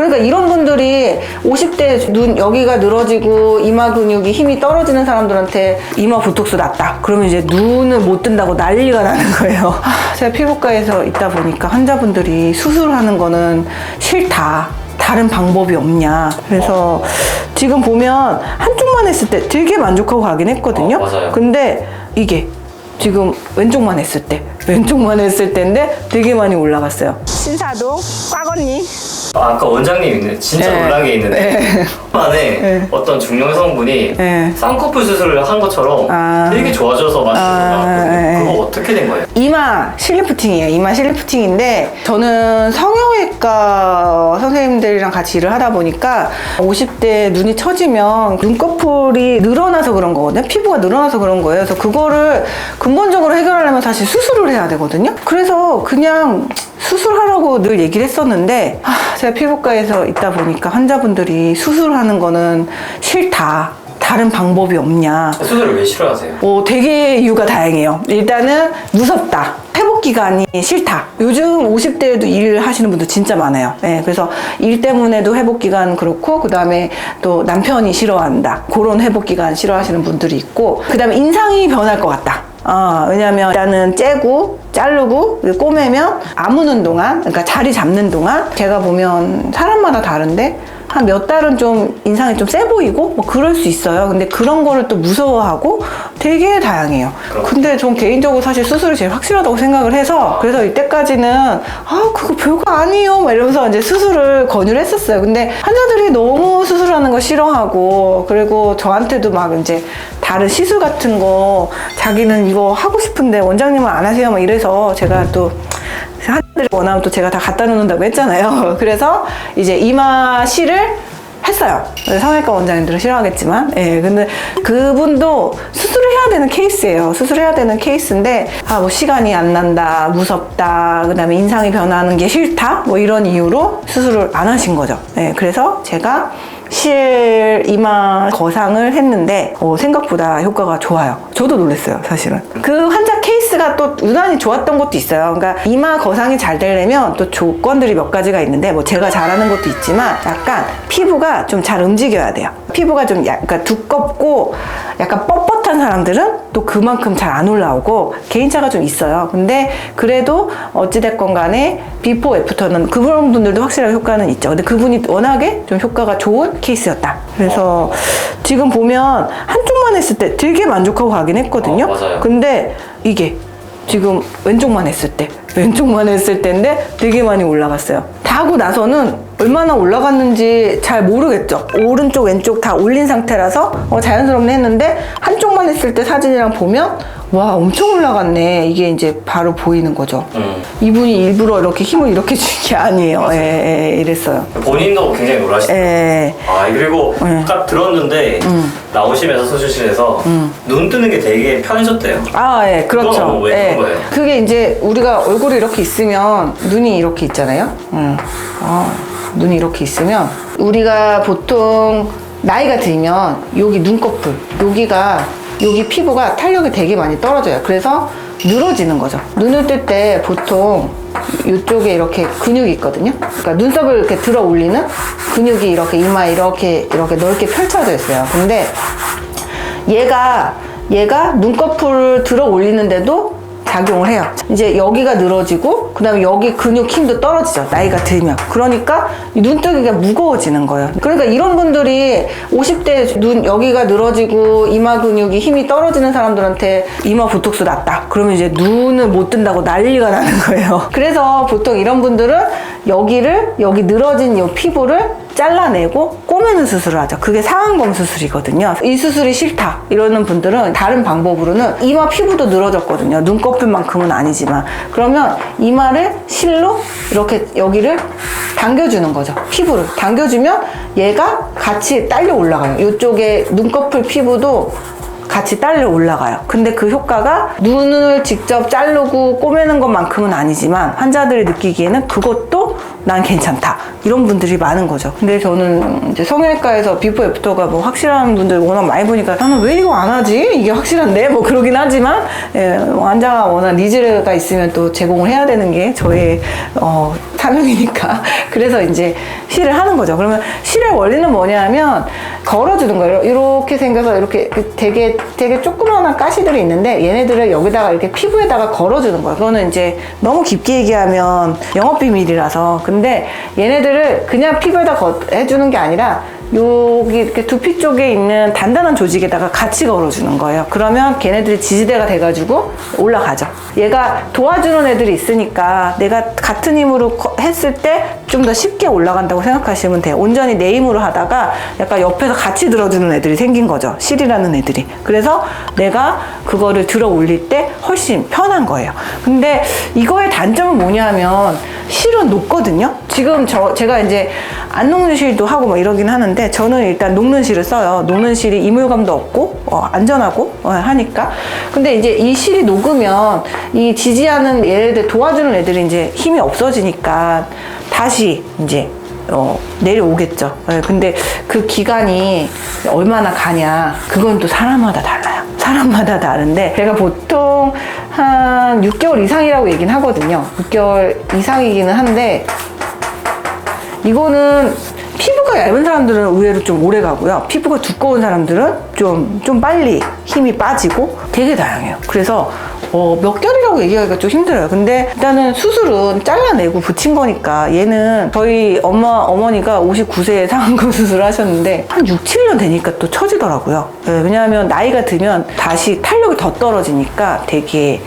그러니까 이런 분들이 50대 눈 여기가 늘어지고 이마 근육이 힘이 떨어지는 사람들한테 이마 보톡스 낫다. 그러면 이제 눈을 못 뜬다고 난리가 나는 거예요. 제가 피부과에서 있다 보니까 환자분들이 수술하는 거는 싫다. 다른 방법이 없냐. 그래서 지금 보면 한쪽만 했을 때 되게 만족하고 가긴 했거든요. 맞아요. 근데 이게 지금 왼쪽만 했을 때인데 되게 많이 올라갔어요. 신사동 꽉언니. 아까 원장님 있는 진짜 네. 놀란 게 있는데 네. 안에 네. 어떤 중년 여성분이 네. 쌍꺼풀 수술을 한 것처럼 되게 좋아져서 나왔거든요. 네. 그거 어떻게 된 거예요? 이마 실리프팅이에요. 이마 실리프팅인데 저는 성형외과 선생님들이랑 같이 일을 하다 보니까 50대 눈이 처지면 눈꺼풀이 늘어나서 그런 거거든요. 피부가 늘어나서 그런 거예요. 그래서 그거를 근본적으로 해결하려면 사실 수술을 해야 되거든요. 그래서 그냥 수술하라고 늘 얘기를 했었는데 제가 피부과에서 있다 보니까 환자분들이 수술하는 거는 싫다. 다른 방법이 없냐. 수술을 왜 싫어하세요? 되게 이유가 다양해요. 일단은 무섭다. 회복 기간이 싫다. 요즘 50대에도 일 하시는 분들 진짜 많아요. 네, 그래서 일 때문에도 회복 기간 그렇고, 그 다음에 또 남편이 싫어한다. 그런 회복 기간 싫어하시는 분들이 있고, 그 다음에 인상이 변할 것 같다. 왜냐면 일단은 째고 자르고 꼬매면 아무는 동안, 그러니까 자리 잡는 동안 제가 보면 사람마다 다른데 한 몇 달은 좀 인상이 좀 세 보이고 뭐 그럴 수 있어요. 근데 그런 거를 또 무서워하고 되게 다양해요. 근데 전 개인적으로 사실 수술이 제일 확실하다고 생각을 해서, 그래서 이때까지는 그거 별거 아니에요 막 이러면서 이제 수술을 권유를 했었어요. 근데 환자들이 너무 수술하는 거 싫어하고, 그리고 저한테도 막 이제 다른 시술 같은 거 자기는 이거 하고 싶은데 원장님은 안 하세요 막 이래서, 제가 또 환자들이 원하면 또 제가 다 갖다 놓는다고 했잖아요. 그래서 이제 이마 실을 했어요. 성형외과 원장님들은 싫어하겠지만, 근데 그분도 수술을 해야 되는 케이스예요. 수술해야 되는 케이스인데, 뭐 시간이 안 난다, 무섭다, 그 다음에 인상이 변하는 게 싫다, 뭐 이런 이유로 수술을 안 하신 거죠. 그래서 제가 실 이마 거상을 했는데 생각보다 효과가 좋아요. 저도 놀랐어요, 사실은. 그 환자 케이스가 또 유난히 좋았던 것도 있어요. 그러니까 이마 거상이 잘 되려면 또 조건들이 몇 가지가 있는데, 뭐 제가 잘하는 것도 있지만 약간 피부가 좀 잘 움직여야 돼요. 피부가 좀 약간 두껍고 약간 뻣뻣한 사람들은 또 그만큼 잘 안 올라오고 개인차가 좀 있어요. 근데 그래도 어찌됐건 간에 비포 애프터는 그런 분들도 확실한 효과는 있죠. 근데 그분이 워낙에 좀 효과가 좋은 케이스였다. 그래서 지금 보면 한쪽만 했을 때 되게 만족하고 가긴 했거든요. 맞아요. 근데 이게 지금 왼쪽만 했을 때인데 되게 많이 올라갔어요. 다 하고 나서는 얼마나 올라갔는지 잘 모르겠죠. 오른쪽 왼쪽 다 올린 상태라서 자연스럽네 했는데, 한쪽만 했을 때 사진이랑 보면 와 엄청 올라갔네, 이게 이제 바로 보이는 거죠. 이분이 일부러 이렇게 힘을 이렇게 준 게 아니에요. 이랬어요. 본인도 굉장히 놀라시더라고요. 그리고 딱 들었는데 나오시면서 수술실에서 눈 뜨는 게 되게 편해졌대요. 그렇죠. 그건 왜 그런 거예요? 그게 이제 우리가 얼굴이 이렇게 있으면 눈이 이렇게 있잖아요. 눈이 이렇게 있으면 우리가 보통 나이가 들면 여기 눈꺼풀, 여기 피부가 탄력이 되게 많이 떨어져요. 그래서 늘어지는 거죠. 눈을 뜰 때 보통 이쪽에 이렇게 근육이 있거든요. 그러니까 눈썹을 이렇게 들어 올리는 근육이 이렇게 이마 이렇게 넓게 펼쳐져 있어요. 근데 얘가 눈꺼풀을 들어 올리는데도 작용을 해요. 이제 여기가 늘어지고, 그 다음에 여기 근육 힘도 떨어지죠, 나이가 들면. 그러니까 눈뜨기가 무거워지는 거예요. 그러니까 이런 분들이 50대 눈 여기가 늘어지고 이마 근육이 힘이 떨어지는 사람들한테 이마 보톡스 낫다. 그러면 이제 눈을 못 뜬다고 난리가 나는 거예요. 그래서 보통 이런 분들은 여기 늘어진 이 피부를 잘라내고 꼬매는 수술을 하죠. 그게 상안검 수술이거든요. 이 수술이 싫다 이러는 분들은 다른 방법으로는, 이마 피부도 늘어졌거든요. 눈꺼풀만큼은 아니지만, 그러면 이마를 실로 이렇게 여기를 당겨주는 거죠. 피부를 당겨주면 얘가 같이 딸려 올라가요. 이쪽에 눈꺼풀 피부도 같이 딸려 올라가요. 근데 그 효과가 눈을 직접 자르고 꼬매는 것만큼은 아니지만 환자들이 느끼기에는 그것도 난 괜찮다, 이런 분들이 많은 거죠. 근데 저는 이제 성형외과에서 비포 애프터가 뭐 확실한 분들 워낙 많이 보니까 나는 왜 이거 안 하지? 이게 확실한데? 뭐 그러긴 하지만, 환자가 워낙 니즈가 있으면 또 제공을 해야 되는 게 저의 사명이니까. 그래서 이제 실을 하는 거죠. 그러면 실의 원리는 뭐냐면 걸어주는 거예요. 이렇게 생겨서 이렇게 되게 조그마한 가시들이 있는데 얘네들을 여기다가 이렇게 피부에다가 걸어주는 거예요. 그거는 이제 너무 깊게 얘기하면 영업비밀이라서. 근데 얘네들을 그냥 피부에다 해주는 게 아니라 여기 이렇게 두피 쪽에 있는 단단한 조직에다가 같이 걸어주는 거예요. 그러면 걔네들이 지지대가 돼가지고 올라가죠. 얘가 도와주는 애들이 있으니까 내가 같은 힘으로 했을 때 좀 더 쉽게 올라간다고 생각하시면 돼요. 온전히 내 힘으로 하다가 약간 옆에서 같이 들어주는 애들이 생긴 거죠. 실이라는 애들이. 그래서 내가 그거를 들어 올릴 때 훨씬 편한 거예요. 근데 이거의 단점은 뭐냐면 실은 녹거든요. 지금 제가 이제 안 녹는 실도 하고 뭐 이러긴 하는데 저는 일단 녹는 실을 써요. 녹는 실이 이물감도 없고 안전하고 하니까. 근데 이제 이 실이 녹으면 이 지지하는 얘네들 도와주는 애들이 이제 힘이 없어지니까 다시 이제 내려오겠죠. 근데 그 기간이 얼마나 가냐 그건 또 사람마다 달라요. 사람마다 다른데 제가 보통 한 6개월 이상이라고 얘기는 하거든요. 6개월 이상이기는 한데 이거는 피부가 얇은 사람들은 의외로 좀 오래 가고요. 피부가 두꺼운 사람들은 좀 빨리 힘이 빠지고 되게 다양해요. 그래서 몇 개월이라고 얘기하기가 좀 힘들어요. 근데 일단은 수술은 잘라내고 붙인 거니까 얘는 저희 어머니가 59세에 상안검 수술을 하셨는데 한 6, 7년 되니까 또 처지더라고요. 네, 왜냐하면 나이가 들면 다시 탄력이 더 떨어지니까 되게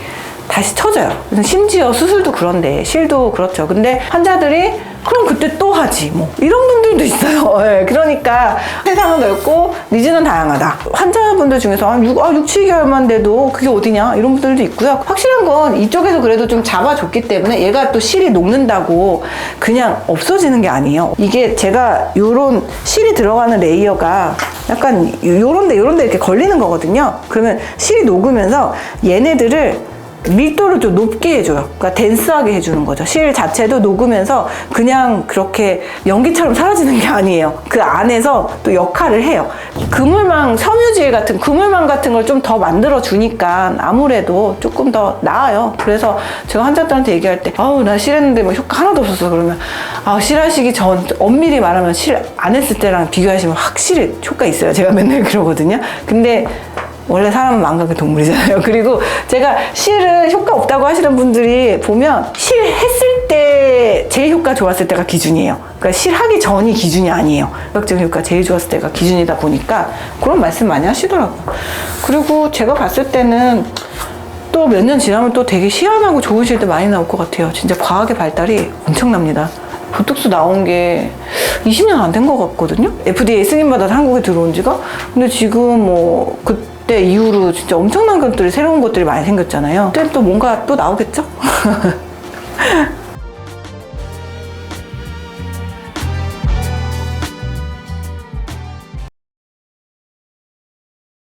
다시 처져요. 심지어 수술도 그런데 실도 그렇죠. 근데 환자들이 그럼 그때 또 하지 뭐 이런 분들도 있어요. 네, 그러니까 세상은 넓고 니즈는 다양하다. 환자분들 중에서 6, 7개월만 돼도 그게 어디냐 이런 분들도 있고요. 확실한 건 이쪽에서 그래도 좀 잡아줬기 때문에 얘가 또 실이 녹는다고 그냥 없어지는 게 아니에요. 이게 제가 요런 실이 들어가는 레이어가 약간 요런데 이렇게 걸리는 거거든요. 그러면 실이 녹으면서 얘네들을 밀도를 좀 높게 해줘요. 그러니까 댄스하게 해주는 거죠. 실 자체도 녹으면서 그냥 그렇게 연기처럼 사라지는 게 아니에요. 그 안에서 또 역할을 해요. 그물망, 섬유질 같은 그물망 같은 걸 좀 더 만들어 주니까 아무래도 조금 더 나아요. 그래서 제가 환자들한테 얘기할 때 나 실했는데 뭐 효과 하나도 없었어 그러면 실하시기 전 엄밀히 말하면 실 안 했을 때랑 비교하시면 확실히 효과 있어요. 제가 맨날 그러거든요. 근데 원래 사람은 망각의 동물이잖아요. 그리고 제가 실은 효과 없다고 하시는 분들이 보면 실 했을 때 제일 효과 좋았을 때가 기준이에요. 그러니까 실 하기 전이 기준이 아니에요. 의학적인 효과 제일 좋았을 때가 기준이다 보니까 그런 말씀 많이 하시더라고요. 그리고 제가 봤을 때는 또 몇 년 지나면 또 되게 시원하고 좋은 실도 많이 나올 것 같아요. 진짜 과학의 발달이 엄청납니다. 보톡스 나온 게 20년 안 된 것 같거든요. FDA 승인받아서 한국에 들어온 지가. 근데 지금 뭐 그때 이후로 진짜 엄청난 것들이 새로운 것들이 많이 생겼잖아요. 그때 또 뭔가 또 나오겠죠?